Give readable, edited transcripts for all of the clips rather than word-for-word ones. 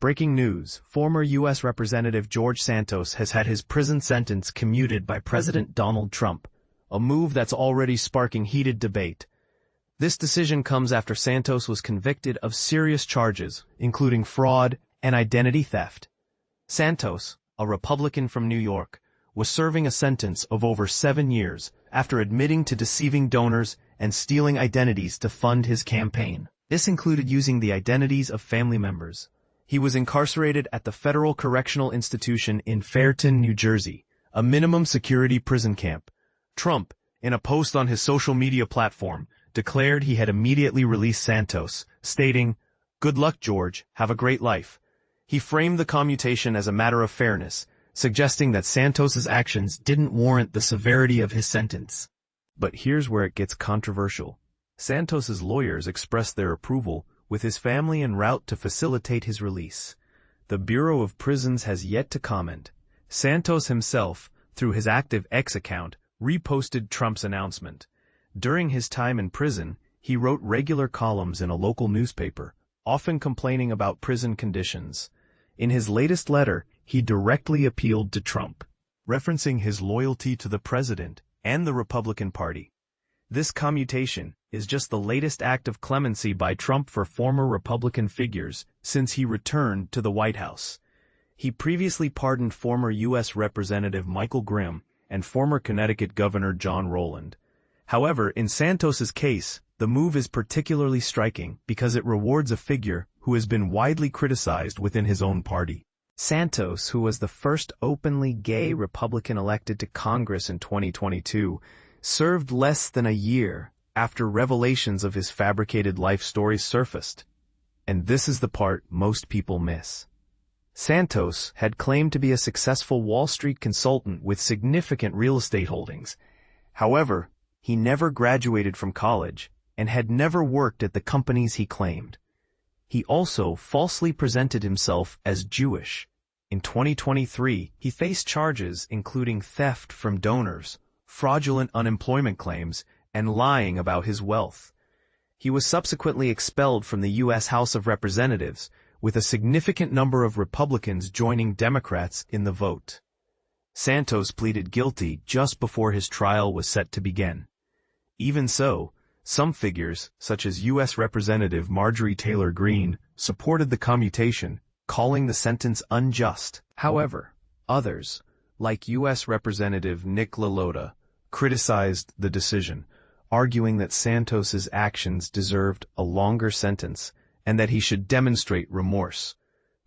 Breaking news, former U.S. Representative George Santos has had his prison sentence commuted by President Donald Trump, a move that's already sparking heated debate. This decision comes after Santos was convicted of serious charges, including fraud and identity theft. Santos, a Republican from New York, was serving a sentence of over 7 years after admitting to deceiving donors and stealing identities to fund his campaign. This included using the identities of family members. He was incarcerated at the Federal Correctional Institution in Fairton, New Jersey, a minimum security prison camp. Trump, in a post on his social media platform, declared he had immediately released Santos, stating, "Good luck, George, have a great life." He framed the commutation as a matter of fairness, suggesting that Santos's actions didn't warrant the severity of his sentence. But here's where it gets controversial. Santos's lawyers expressed their approval, with his family en route to facilitate his release. The Bureau of Prisons has yet to comment. Santos himself, through his active X account, reposted Trump's announcement. During his time in prison, he wrote regular columns in a local newspaper, often complaining about prison conditions. In his latest letter, he directly appealed to Trump, referencing his loyalty to the president and the Republican Party. This commutation is just the latest act of clemency by Trump for former Republican figures since he returned to the White House. He previously pardoned former U.S. Representative Michael Grimm and former Connecticut Governor John Rowland. However, in Santos's case, the move is particularly striking because it rewards a figure who has been widely criticized within his own party. Santos, who was the first openly gay Republican elected to Congress in 2022, served less than a year after revelations of his fabricated life stories surfaced. And this is the part most people miss. Santos had claimed to be a successful Wall Street consultant with significant real estate holdings. However, he never graduated from college and had never worked at the companies he claimed. He also falsely presented himself as Jewish. In 2023, he faced charges including theft from donors, fraudulent unemployment claims, and lying about his wealth. He was subsequently expelled from the U.S. House of Representatives, with a significant number of Republicans joining Democrats in the vote. Santos pleaded guilty just before his trial was set to begin. Even so, some figures, such as U.S. Representative Marjorie Taylor Greene, supported the commutation, calling the sentence unjust. However, others, like U.S. Representative LaLota, criticized the decision, arguing that Santos's actions deserved a longer sentence and that he should demonstrate remorse.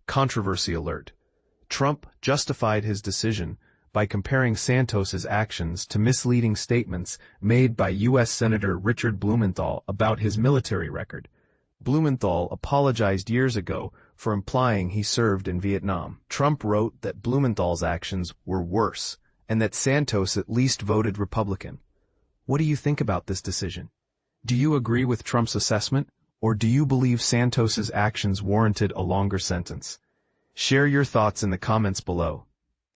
Controversy alert. Trump justified his decision by comparing Santos's actions to misleading statements made by U.S. Senator Richard Blumenthal about his military record. Blumenthal apologized years ago for implying he served in Vietnam. Trump wrote that Blumenthal's actions were worse, and that Santos at least voted Republican. What do you think about this decision? Do you agree with Trump's assessment, or do you believe Santos's actions warranted a longer sentence? Share your thoughts in the comments below.